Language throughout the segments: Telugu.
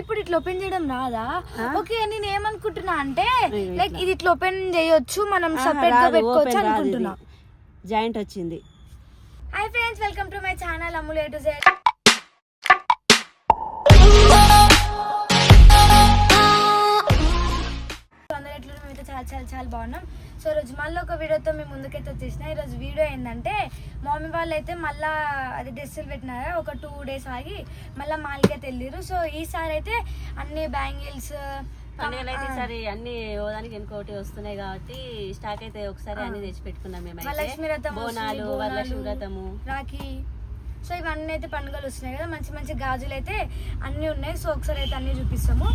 ఇప్పుడు ఇట్లా ఓపెన్ చేయడం రాదా? ఓకే, నేను ఏమనుకుంటున్నా అంటే లైక్ ఇది ఇట్లా ఓపెన్ చేయొచ్చు, మనం సెపరేట్ గా పెట్టుకోవచ్చు అనుకుంటున్నా. జాయింట్ వచ్చింది. Hi friends, welcome to my channel Ammulu A to Z. అందరూ ఎట్లా మేమైతే చాలా చాలా చాలా బాగున్నాం. సో రోజు మళ్ళీ ఒక వీడియోతో మేము ముందుకైతే వచ్చేసిన. ఈరోజు వీడియో ఏంటంటే మమ్మీ వాళ్ళు అయితే మళ్ళీ అది డ్రెస్సులు పెట్టినారా, ఒక 2 days ఆగి మళ్ళీ మాల్కి అయితే వెళ్ళారు. సో ఈసారి అయితే అన్ని బ్యాంగిల్స్ పండుగలు అయితే ఈసారి అన్ని ఓదానికి ఇంకోటి వస్తున్నాయి కాబట్టి స్టాక్ అయితే ఒకసారి అన్ని తెచ్చి పెట్టుకున్నాం మేము. వరలక్ష్మి వ్రతం, బోనాలు, వరలక్ష్మి వ్రతము, రాఖీ, సో ఇవన్నీ అయితే పండుగలు వస్తున్నాయి కదా. మంచి మంచి గాజులు అయితే అన్నీ ఉన్నాయి. సో ఒకసారి అయితే అన్నీ చూపిస్తాము.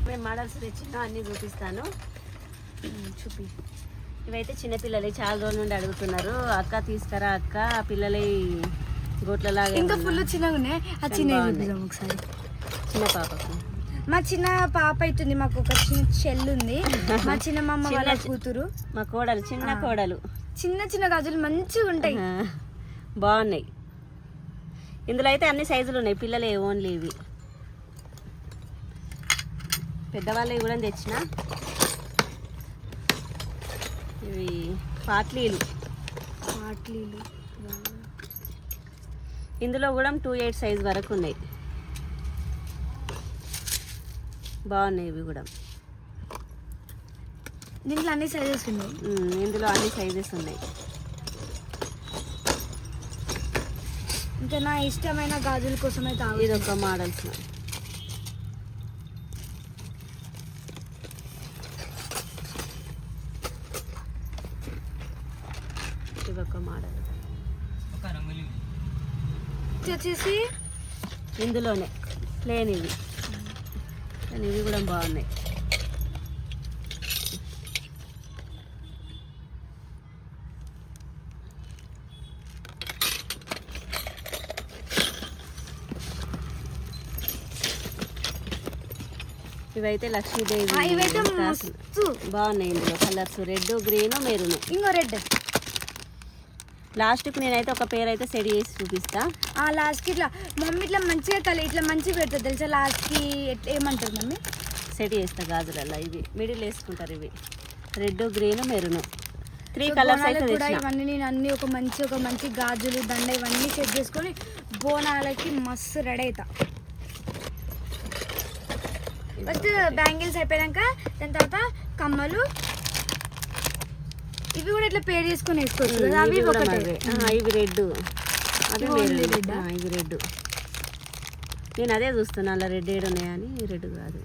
మేము మోడల్స్ తెచ్చినా అన్ని చూపిస్తాను. చూపి. ఇవైతే చిన్నపిల్లలు చాలా రోజుల నుండి అడుగుతున్నారు, అక్క తీసుకురా అక్క, పిల్లలు గోట్లలాగా ఇంకా ఫుల్ చిన్నగా ఉన్నాయి. ఆ చిన్న ఒకసారి చిన్న పాపకు. మా చిన్న పాప అవుతుంది, మాకు ఒక చిన్న చెల్లు ఉంది, మా చిన్న మమ్మ వాళ్ళ కూతురు, మా కోడలు, చిన్న కోడలు. చిన్న చిన్న గాజులు మంచిగా ఉంటాయి, బాగున్నాయి. ఇందులో అయితే అన్ని సైజులు ఉన్నాయి, పిల్లలే ఓన్లీ ఇవి. పెద్దవాళ్ళవి కూడా తెచ్చిన. ఇవి పాట్లీలు. ఇందులో కూడా 2/8 సైజ్ వరకు ఉన్నాయి, బాగున్నాయి ఇవి కూడా. దీంట్లో అన్ని సైజెస్ ఉన్నాయి. ఇందులో అన్ని సైజెస్ ఉన్నాయి. ఇంకా నా ఇష్టమైన గాజుల కోసం అయితే ఇది ఒక మోడల్స్. ఇది ఒక మోడల్ వచ్చేసి ఇందులోనే ప్లేన్ ఇవి, కానీ ఇవి కూడా బాగున్నాయి. ఇవైతే లక్ష్మీదేవి బాగున్నాయి. ఇందులో కలర్స్ రెడ్, గ్రీన్, మెరూన్, ఇంకో రెడ్. లాస్ట్కి నేనైతే ఒక పేరు అయితే సెట్ చేసి చూపిస్తా. లాస్ట్కి ఇట్లా మమ్మీ ఇట్లా మంచిగా ఇట్లా మంచిగా పెడుతుంది తెలుసా. లాస్ట్కి ఏమంటారు మమ్మీ, సెట్ చేస్తా గాజులలో. ఇవి మిడిల్ వేసుకుంటారు. ఇవి రెడ్, గ్రీన్, మెరూన్, 3 కలర్స్ అయితే కూడా. ఇవన్నీ నేను అన్ని ఒక మంచి గాజులు, దండ ఇవన్నీ సెట్ చేసుకొని బోనాలకి మస్తు రెడీ అవుతా. ఫస్ట్ బ్యాంగిల్స్ అయిపోయాక దాని తర్వాత కమ్మలు, ఇవి కూడా ఇట్లా పేరు చేసుకొని వేసుకోవచ్చు కదా. అవి ఒకటే. ఇవి రెడ్, ఇవి రెడ్. నేను అదే చూస్తున్నా, అలా రెడ్ ఏడు ఉన్నాయని. రెడ్ కాదు,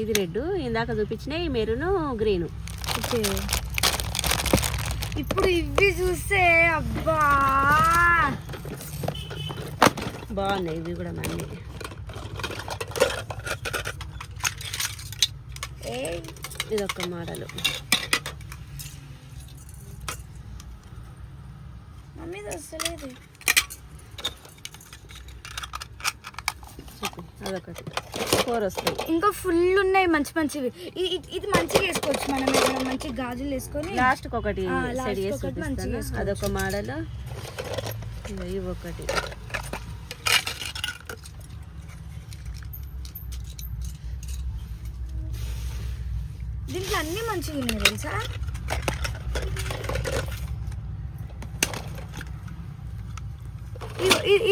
ఇది రెడ్. ఇందాక చూపించిన ఈ మెరూన్, గ్రీన్. ఓకే, ఇప్పుడు ఇవి చూస్తే అబ్బా బాగున్నాయి. ఇవి కూడా మళ్ళీ ఇదొక మోడల్. మమ్మీ వస్తలేదు. అదొకటి 4 వస్తాయి. ఇంకా ఫుల్ ఉన్నాయి మంచివి. ఇది మంచిగా వేసుకోవచ్చు మనం, ఏదైనా మంచి గాజులు వేసుకొని లాస్ట్కి ఒకటి సెట్ చేసి. అదొక మోడల్. ఇవి ఒకటి. దీంట్లో అన్ని మంచిగా ఉన్నాయి తెలుసా.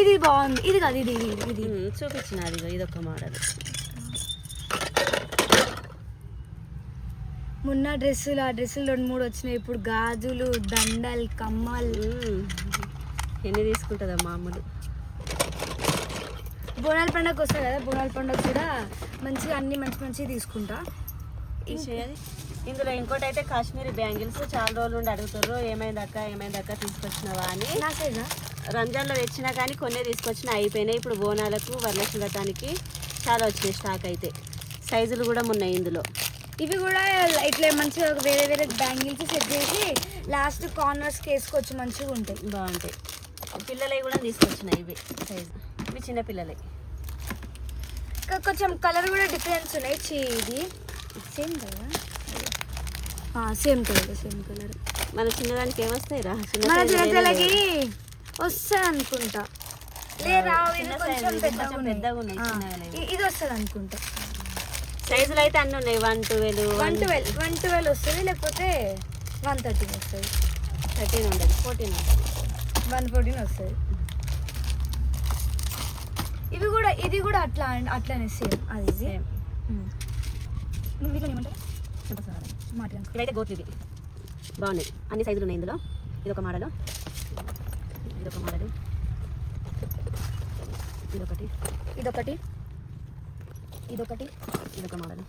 ఇది బాగుంది. ఇది కాదు, ఇది చూపించిన. అది ఇదొక మోడల్. మొన్న ఆ డ్రెస్సులు 2-3 వచ్చినాయి. ఇప్పుడు గాజులు, దండలు, కమ్మలు. ఎన్ని తీసుకుంటుందా మామూలు. బోనాల పండుగ వస్తుంది కదా, బోనాల పండుగ కూడా మంచిగా అన్ని మంచిగా తీసుకుంటా. ఇందులో ఇంకోటి అయితే కాశ్మీరీ బ్యాంగిల్స్. చాలా రోజుల నుండి అడుగుతారు, ఏమైంది అక్క తీసుకొచ్చినావా అని. రంజాన్లో తెచ్చినా కానీ కొన్ని తీసుకొచ్చినా అయిపోయినాయి. ఇప్పుడు బోనాలకు, వరలక్ష్మి వ్రతానికి చాలా వచ్చినాయి స్టాక్. అయితే సైజులు కూడా ఉన్నాయి ఇందులో. ఇవి కూడా ఇట్లా మంచిగా వేరే బ్యాంగిల్స్ సెట్ చేసి లాస్ట్ కార్నర్స్కి వేసుకోవచ్చు, మంచిగా ఉంటాయి, బాగుంటాయి. పిల్లలవి కూడా తీసుకొచ్చినాయి. ఇవి సైజు, ఇవి చిన్న పిల్లలవి. కొంచెం కలర్ కూడా డిఫరెన్స్ ఉన్నాయి. ఇది సేమ్ కదా, సేమ్ కలర్. మన చిన్నదానికి ఏమొస్తాయి రా, మన చిన్నపిల్లలకి వస్తాయి అనుకుంటా. లేదా ఇది చిన్న కొంచెం size, ఇది పెద్దగా కొంచెం ఉన్నాయి. పెద్దగా ఉన్నాయి, చిన్నగా లేవు. ఇది వస్తుంది అనుకుంటా. సైజులు అయితే అన్ని ఉన్నాయి 112 112 వస్తుంది, లేకపోతే 113 వస్తుంది, 13 ఉండదు, 14 ఉంటుంది. 114 వస్తుంది. ఇది కూడా అట్లానే సేమ్ అది ఇది. Same. నువ్వు వీటిలో ఏమంటావు మాట్లాడు. ఇవైతే గోట్లు ఇది బాగున్నాయి, అన్ని సైజులు ఉన్నాయి ఇందులో. ఇదొక మోడల్, ఇదొక మోడల్, ఇదొకటి, ఇదొక మోడల్.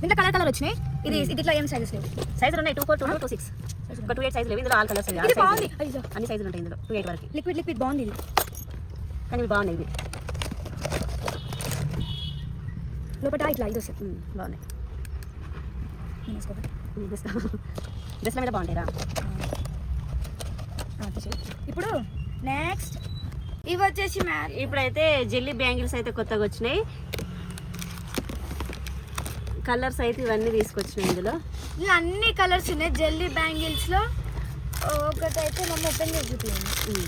ఇంత కలర్ వచ్చినాయి. ఇది ఇట్లా ఏం సైజెస్ లేవు. సైజులు ఉన్నాయి 24, 22, 26, ఒక 28 సైజులు లేవు ఇందులో. ఆల్ కలర్స్ ఇది బాగుంది. అయ్యో, అన్ని సైజులు ఉంటాయి ఇందులో 28 వరకు. లిక్విడ్ బాగుంది ఇది. కానీ ఇవి బాగున్నాయి, ఇవి లోపల ఇట్లా ఇది వస్తుంది. బాగున్నాయి. నేను వేసుకోవాలి. డ్రెస్ల మీద బాగుంటాయిరా. ఇప్పుడు నెక్స్ట్ ఇవి వచ్చేసి ఇప్పుడైతే జెల్లీ బ్యాంగిల్స్ అయితే కొత్తగా వచ్చినాయి. కలర్స్ అయితే ఇవన్నీ తీసుకొచ్చినాయి ఇందులో. ఇలా అన్ని కలర్స్ ఉన్నాయి జెల్లీ బ్యాంగిల్స్ లో. ఒకటైతే మమ్మీ ఓపెన్ చేసి చూపించింది.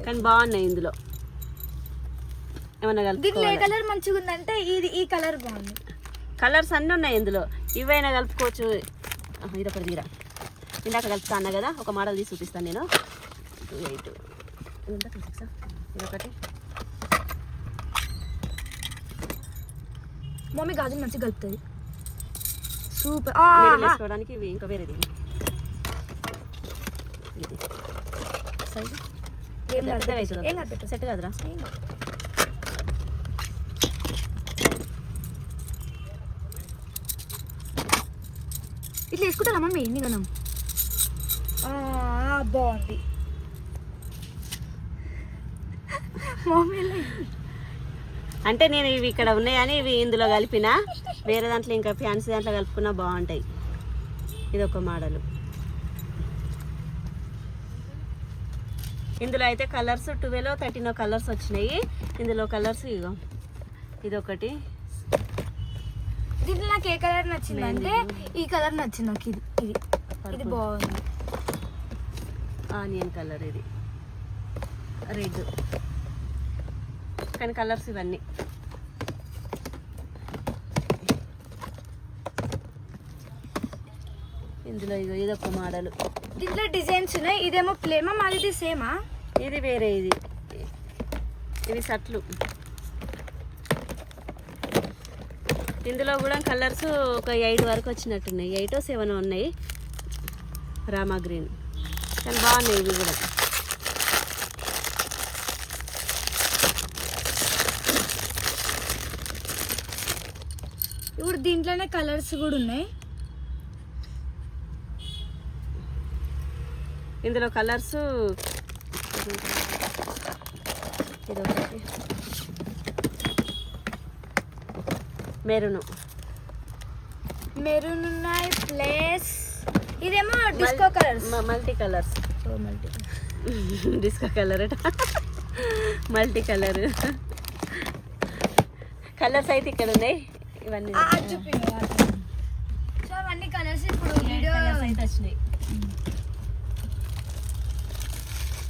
కానీ బాగున్నాయి ఇందులో. ఏమన్నా దీంట్లో ఏ కలుపుకోవాలి, కలర్ మంచిగా ఉందంటే ఈ కలర్ బాగుంది. కలర్స్ అన్నీ ఉన్నాయి ఇందులో. ఇవైనా కలుపుకోవచ్చు. ఇదొకటి తీరా, ఇందాక కలుపుతా అన్నా కదా, ఒక మోడల్ తీసి చూపిస్తాను నేను. 28 ఇదంతా 26. ఇదొకటి, మమ్మీ గాజులు మంచిగా కలుపుతుంది. సూపర్. మిడిల్ వేసుకోవడానికి ఇవి ఇంకా వేరేది. ఇది సైజు ఏం కాదు, సెట్ కాదురా. ఇట్లా వేసుకుంటారా మమ్మీ ఎన్ని గనం? బాగుంది మమ్మీ. అంటే నేను ఇవి ఇక్కడ ఉన్నాయని ఇవి ఇందులో కలిపిన, వేరే దాంట్లో ఇంకా ఫ్యాన్సీ దాంట్లో కలుపుకున్నా బాగుంటాయి. ఇది ఒక మోడల్. ఇందులో అయితే కలర్స్ 12, 13 కలర్స్ వచ్చినాయి ఇందులో. కలర్స్ ఇగో ఇదొకటి. దీంట్లో నాకు ఏ కలర్ నచ్చింది అంటే ఈ కలర్ నచ్చింది నాకు. ఇది బాగుంది. ఆనియన్ కలర్, ఇది రెడ్. కానీ కలర్స్ ఇవన్నీ. ఇందులో ఇగో ఇదొక మోడల్. దీంట్లో డిజైన్స్ ఉన్నాయి. ఇదేమో ప్లేమా, మాది సేమా? ఇది వేరే. ఇవి షర్ట్లు. ఇందులో కూడా కలర్స్ ఒక 8 వరకు వచ్చినట్టున్నాయి. 8 or 7 ఉన్నాయి. రామా గ్రీన్. కానీ బాగున్నాయి ఇవి కూడా. ఇప్పుడు దీంట్లోనే కలర్స్ కూడా ఉన్నాయి. ఇందులో కలర్స్ ఇదొకటి మెరూన్ ఉన్నాయి. ప్లస్ ఇదేమో disco colours, multi colours. Disco colour multi colour. Colours అయితే ఇక్కడ ఉన్నాయి. ఇవన్నీ సో అవన్నీ కలర్స్ ఇప్పుడు వీడియో అయితే వచ్చినాయి.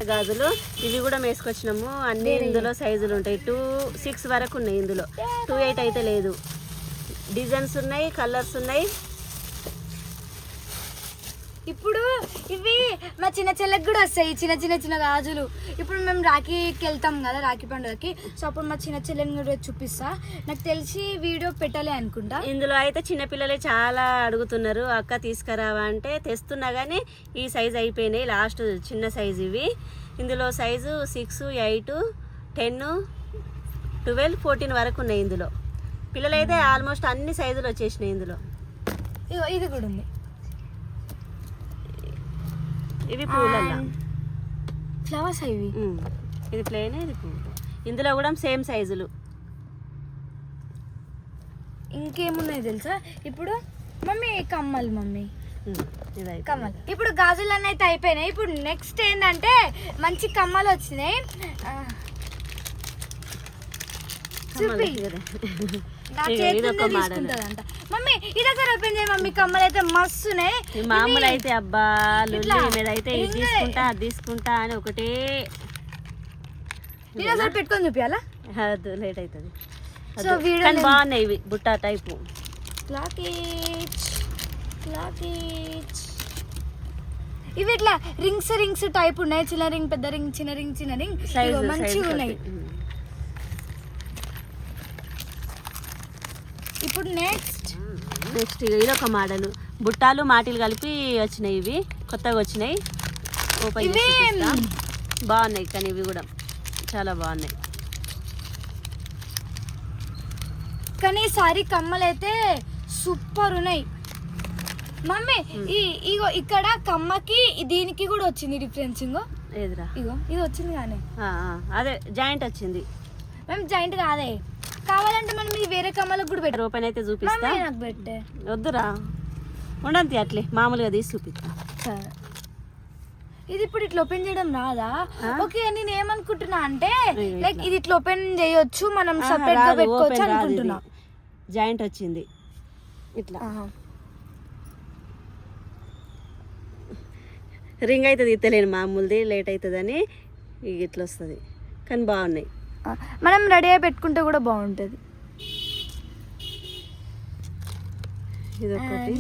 గాజులు ఇవి కూడా వేసుకొచ్చినాము. అన్ని ఇందులో సైజులు ఉంటాయి. 26 వరకు ఉన్నాయి ఇందులో. 28 అయితే లేదు. డిజైన్స్ ఉన్నాయి, కలర్స్ ఉన్నాయి. ఇప్పుడు ఇవి మా చిన్న చెల్లెకి కూడా వస్తాయి. చిన్న గాజులు. ఇప్పుడు మేము రాఖీకి వెళ్తాం కదా, రాఖీ పండుగకి. సో అప్పుడు మా చిన్న చెల్లెని కూడా చూపిస్తా. నాకు తెలిసి వీడియో పెట్టాలి అనుకుంటా. ఇందులో అయితే చిన్నపిల్లలే చాలా అడుగుతున్నారు, అక్క తీసుకురావా అంటే తెస్తున్నా కానీ ఈ సైజ్ అయిపోయినాయి. లాస్ట్ చిన్న సైజు ఇవి. ఇందులో సైజు 6, 8, 10, 12, 14 వరకు ఉన్నాయి ఇందులో. పిల్లలైతే ఆల్మోస్ట్ అన్ని సైజులు వచ్చేసినాయి ఇందులో. ఇది కూడా ఉంది. ఇవి పూలల్లా ఫ్లవర్స్ ఇవి. ఇది ప్లెయిన్, ఇది పువ్వు. ఇందులో కూడా సేమ్ సైజులు. ఇంకేమున్నాయి తెలుసా? ఇప్పుడు మమ్మీ కమ్మలు, ఇదైతే కమ్మలు. ఇప్పుడు గాజులన్నీ అయితే అయిపోయినాయి. ఇప్పుడు నెక్స్ట్ ఏంటంటే మంచి కమ్మలు వచ్చినాయి. నా ఇగో చేతిలో ఇదొక మోడల్. తీసుకుంటదంట. మమ్మీ ఇదొకసారి ఓపెన్ చేయి మమ్మీ, కమ్మలు అయితే మస్తున్నాయి. ఈ మామూలు అయితే అబ్బా లొల్లి మీదైతే ఇది తీసుకుంటా అది తీసుకుంటా అని ఒకటే ఇదొకసారి పెట్టుకొని చూపియాలా? లేట్ అవుతుంది. సో వీడియో కానీ బాగున్నాయి ఇవి బుట్ట టైపు. ఇవి ఇట్లా రింగ్స్ టైప్ ఉన్నాయి. చిన్న రింగ్, పెద్ద రింగ్, చిన్న రింగ్, చిన్న రింగ్, సైజు మంచిగా ఉన్నాయి. ఇప్పుడు నెక్స్ట్ ఇది ఒక మోడల్. బుట్టాలు మాటిలు కలిపి వచ్చినాయి, ఇవి కొత్తగా వచ్చినాయి. ఓపెన్ ఇవి బాగున్నాయి, కానీ ఇవి కూడా చాలా బాగున్నాయి. కానీ ఈసారి కమ్మలు అయితే సూపర్ ఉన్నాయి మమ్మీ. ఇగో ఇక్కడ కమ్మకి దీనికి కూడా వచ్చింది డిఫరెన్స్. ఏదిరా ఇగో ఇది వచ్చింది కానీ అదే జాయింట్ వచ్చింది. మేము జాయింట్ కాదే, కావాలంటే మనం ఇది వేరే కమ్మలకు కూడా పెట్టారు. ఓపెన్ అయితే చూపిస్తా. మమ్మీ నాకు పెట్టే. వద్దురా ఉండంతి, అట్లే మామూలుగా తీసి చూపిస్తా. సరే, ఇది ఇప్పుడు ఇట్లా ఓపెన్ చేయడం రాదా? ఓకే, నేను ఏమనుకుంటున్నా అంటే లైక్ ఇది ఇట్లా ఓపెన్ చేయొచ్చు, మనం సెపరేట్ గా పెట్టుకోవచ్చు అనుకుంటున్నా. జాయింట్ వచ్చింది ఇట్లా. రింగ్ అయితే తీస్తలేను, మామూలుది లేట్ అవుతుందని ఇట్లా వస్తుంది. కానీ బాగున్నాయి, మనం రెడీ అయి పెట్టుకుంటే కూడా బాగుంటుంది.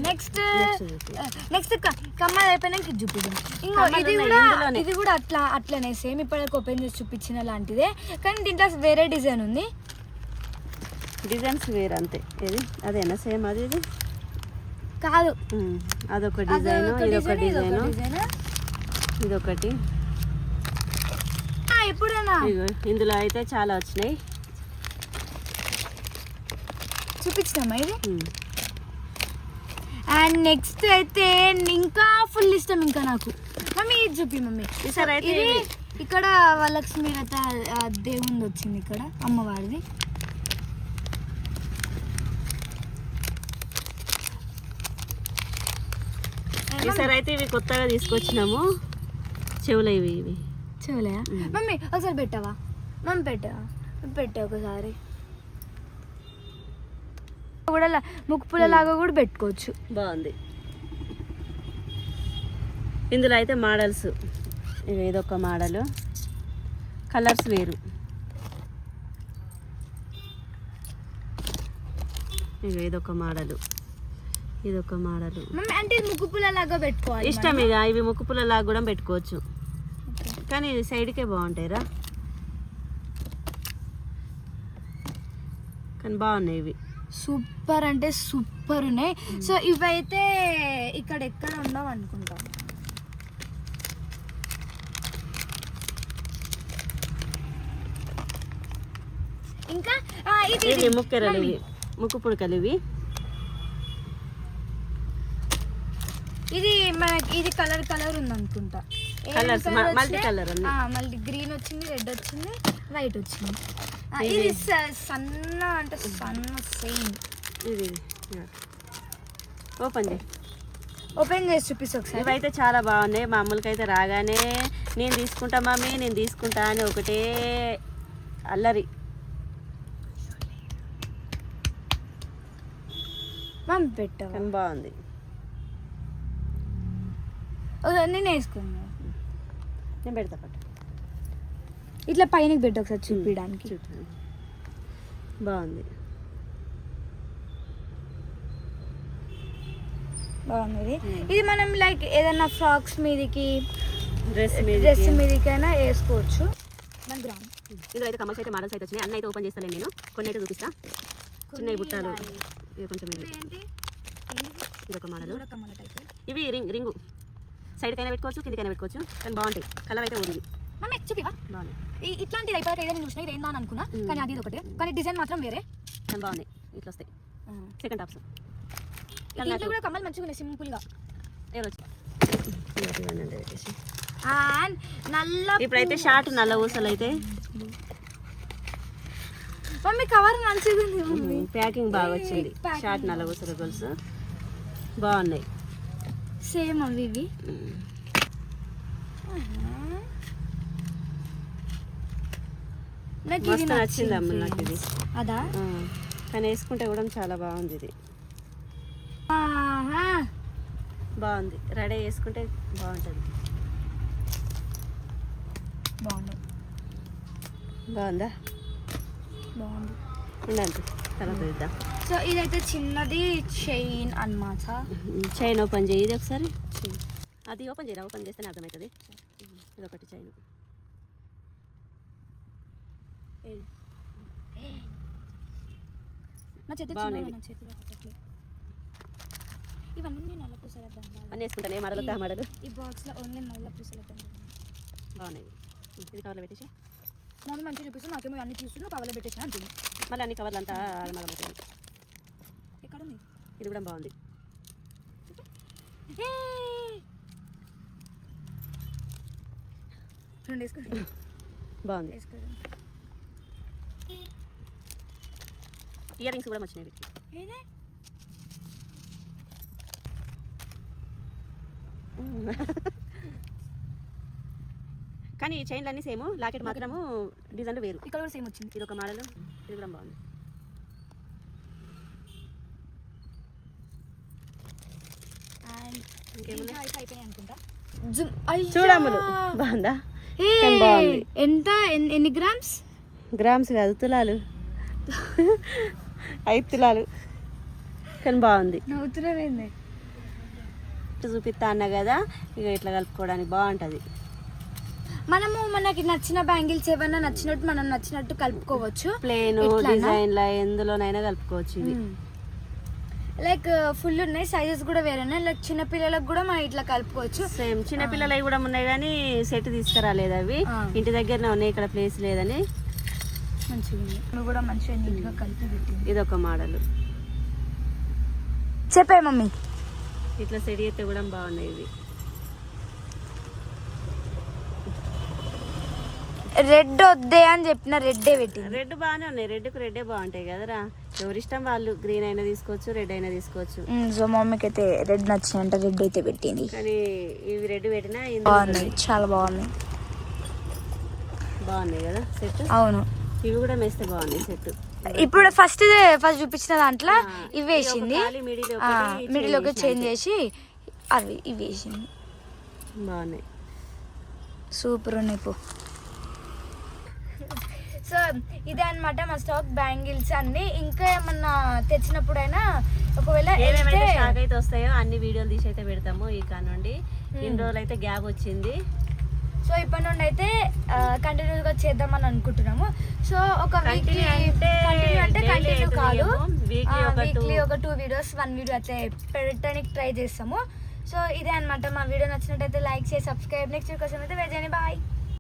నెక్స్ట్ కమ్మలు అయిపోయినాక ఇది చూపిద్దాం. ఇంకో ఇది కూడా అట్లనే సేమ్ ఇప్పటికి ఓపెన్ చేసి చూపించిన లాంటిదే, కానీ దీంట్లో వేరే డిజైన్ ఉంది. డిజైన్స్ వేరు అంతే. ఇది అదేనా సేమ్? అది ఇది కాదు, అదొక డిజైన్, ఇదొక డిజైన్, ఇదొకటి. ఎప్పుడైనా ఇందులో అయితే చాలా వచ్చినాయి, చూపించామా ఇది. అండ్ నెక్స్ట్ అయితే ఇంకా ఫుల్ ఇష్టం ఇంకా నాకు. మమ్మీ ఇది చూపి మమ్మీ. ఇది ఇక్కడ వరలక్ష్మి వ్రత దేవుంది వచ్చింది, ఇక్కడ అమ్మవారిది. ఈసారి అయితే ఇవి కొత్తగా తీసుకొచ్చినాము, చెవులు ఇవి చెవులయా మమ్మీ? ఒకసారి పెట్టావా మమ్మీ? పెట్టా ఒకసారి కూడా ముక్కుపుల లాగా కూడా పెట్టుకోవచ్చు. బాగుంది. ఇందులో అయితే మోడల్స్ ఇదొక మోడల్, కలర్స్ వేరు. ఇదొక మోడల్, ఇదొక మోడల్. అంటే ముక్కుపుల లాగా పెట్టుకోవాలి, ఇష్టం. ఇక ఇవి ముక్కుపుల లాగా కూడా పెట్టుకోవచ్చు, కానీ ఇది సైడ్కే బాగుంటాయిరా. కానీ బాగున్నాయి ఇవి, సూపర్ అంటే సూపర్ ఉన్నాయి. సో ఇవైతే ఇక్కడ ఎక్కడ ఉండవు అనుకుంటా. ఇంకా ఇది ముక్కెరలు, ఇవి ముక్కు పుడకలు. ఇవి ఇది మనకి ఇది కలర్ ఉంది అనుకుంటా. కలర్స్ మల్టీ కలర్, మళ్ళీ గ్రీన్ వచ్చింది, రెడ్ వచ్చింది, వైట్ వచ్చింది. ఇది సన్న అంటే సన్న సేమ్. ఇది ఓపెన్ చేసి చూపిస్తా ఒకసారి. ఇవైతే చాలా బాగున్నాయి. మామూలుగా అయితే రాగానే నేను తీసుకుంటా మమ్మీ, నేను తీసుకుంటా అని ఒకటే అల్లరి. మమ్మీ పెట్టా, కానీ బాగుంది. నేను వేసుకున్నా, నేను పెడతా పట్టు. ఇట్లా పైన పెట్టు ఒకసారి చూపించడానికి. బాగుంది, బాగుంది. ఇది మనం లైక్ ఏదైనా ఫ్రాక్స్ మీదకి, డ్రెస్ మీదకైనా వేసుకోవచ్చు. ఇందులో అయితే కమల్స్ అయితే మోడల్స్ అయితే వచ్చినాయి. అన్నీ అయితే ఓపెన్ చేస్తాను నేను, కొన్ని అయితే చూపిస్తా. చిన్న బుట్టాలు, ఇవి కొంచెం ఇదొక మోడల్. ఇవి రింగు సైడ్కైనా పెట్టుకోవచ్చు, కిందకైనా పెట్టుకోవచ్చు, కానీ బాగుంటాయి. కలర్ అయితే ఉంది. బాగుంది. ఇట్లాంటిది అయిపోయాక ఏదైనా చూసినా ఇది ఏందా అనుకున్నా, కానీ అది ఒకటే, కానీ డిజైన్ మాత్రం వేరే. కానీ బాగున్నాయి, ఇట్లా వస్తాయి. సెకండ్ టాప్స్ దీంట్లో కూడా కమ్మలు మంచిగా ఉన్నాయి, సింపుల్ గా. నల్ల ఇప్పుడైతే షార్ట్ నల్ల ఊసలు అయితే. మమ్మీ కవర్ మంచిగా ఉంది, ప్యాకింగ్ బాగా వచ్చింది. షార్ట్ నల్ల ఊసల గొలుసు బాగున్నాయి, సేమ్ అవి ఇవి. మస్తు నచ్చింది అమ్మ నాకు ఇది. అదా కానీ వేసుకుంటే కూడా చాలా బాగుంది. ఇది ఆహా. బాగుంది, రెడీ వేసుకుంటే బాగుంటుంది. బాగుంది. బాగుందా? బాగుంది. ఉండండి తర్వాత ఇద్దాం. సో ఇదైతే చిన్నది చైన్ అన్నమాట. చైన్ ఓపెన్ చేయి, ఇది ఒకసారి అది ఓపెన్ చేయరా, ఓపెన్ చేస్తేనే అర్థమవుతుంది. ఇది ఒకటి చైన్. నా చేతి బాగున్నాయి. ఇవన్నీ నల్ల పూసల దండాలు. అన్నీ వేసుకుంటాను, ఏ మడలు మడలు. ఈ బాక్స్లో ఓన్లీ నల్ల పూసల దండాలు బాగున్నాయి. ఇది కవర్లో పెట్టేసి మమ్మీ మంచిగా చూపిస్తూ నాకేమో అన్ని చూస్తూ కవర్లో పెట్టేసిన అంటుంది. మళ్ళీ అన్ని కవర్లు అంతా ఆగమగలుగుతాయి. ఎక్కడ ఉంది? ఇది కూడా బాగుంది. రెండు వేసుకోండి. బాగుంది. వేసుకోండి. ఇయర్ రింగ్స్ కూడా వచ్చినాయి వీటికి. ఏదే? కానీ ఈ చైన్లు అన్నీ సేమ్, లాకెట్ మాత్రము డిజైన్ వేరు. ఇక్కడ కూడా సేమ్ వచ్చింది. ఇది ఒక మోడల్, ఇది కూడా బాగుంది. అయిపోయాయి అనుకుంటా. చూడమ్ములు బాగుందా? బాగుంది. ఎంత ఎన్ని గ్రామ్స్? గ్రామ్స్ కాదు, తులాలు. 5 తులాలు. కానీ బాగుంది. నవ్వుతున్నావేంది? చూపిస్తా అన్నా కదా, ఇక ఇట్లా కలుపుకోవడానికి బాగుంటుంది. మనము మనకి నచ్చిన బ్యాంగిల్స్ ఏమైనా నచ్చినట్టు మనం నచ్చినట్టు కలుపుకోవచ్చు. ప్లేన్ డిజైన్ల ఎందులోనైనా కలుపుకోవచ్చు. ఇది లైక్ ఫుల్ ఉన్నాయి, సైజెస్ కూడా వేరే ఉన్నాయి. లైక్ చిన్న పిల్లలకు కూడా మనం ఇట్లా కలుపుకోవచ్చు. సేమ్ చిన్న పిల్లలవి కూడా ఉన్నాయి, కానీ సెట్ తీసుకురాలేదు. అవి ఇంటి దగ్గరనే ఉన్నాయి, ఇక్కడ ప్లేస్ లేదని. మంచిగా ఉంది. నువ్వు కూడా మంచిగా నీట్గా కలిపి పెట్టింది. ఇది ఒక మోడల్. చెప్పే మమ్మీ. ఇట్లా సెట్ అయితే కూడా బాగున్నాయి. ఇవి రెడ్ వద్దే అని చెప్పిన రెడ్డే పెట్టింది. రెడ్ బాగానే ఉన్నాయి, రెడ్కు రెడ్డే బాగుంటాయి కదరా. ఎవరిష్టం వాళ్ళు, గ్రీన్ అయినా తీసుకోవచ్చు, రెడ్ అయినా తీసుకోవచ్చు. సో మమ్మీకి అయితే రెడ్ నచ్చినంట రెడ్ అయితే పెట్టింది. కానీ ఇవి రెడ్ పెట్టినా బాగున్నాయి, చాలా బాగున్నాయి. బాగున్నాయి కదా సెట్. అవును, ఇవి కూడా మెస్తే బాగున్నాయి సెట్. ఇప్పుడు ఫస్ట్ చూపించిన దాంట్లో ఇవి వేసింది, మిడిల్ ఒక చేంజ్ చేసి అవి ఇవి వేసింది. బాగున్నాయి, సూపర్ ఉన్నాయి. సో ఇదే అనమాట మా స్టాక్ బ్యాంగిల్స్ అన్ని. ఇంకా ఏమన్నా తెచ్చినప్పుడైనా ఒకవేళ ఏమేమైతే షాక్ అయితే వస్తాయో అన్ని వీడియోలు తీసి అయితే పెడతాము. ఈ కానుండి ఇన్ని రోజులు అయితే గ్యాప్ వచ్చింది. సో ఇప్పటి నుండి అయితే కంటిన్యూగా చేద్దామని అనుకుంటున్నాము. సో ఒక వీక్లీ అంటే కంటిన్యూ కాదు, వీక్లీ ఒక 2 వీడియోస్ 1 వీడియో అట్లా పెట్టడానికి ట్రై చేస్తాము. సో ఇదే అనమాట. మా వీడియో నచ్చినట్టయితే లైక్ చేసి సబ్స్క్రైబ్. నెక్స్ట్ కోసం అయితే వెయిట్ చేయండి. బాయ్.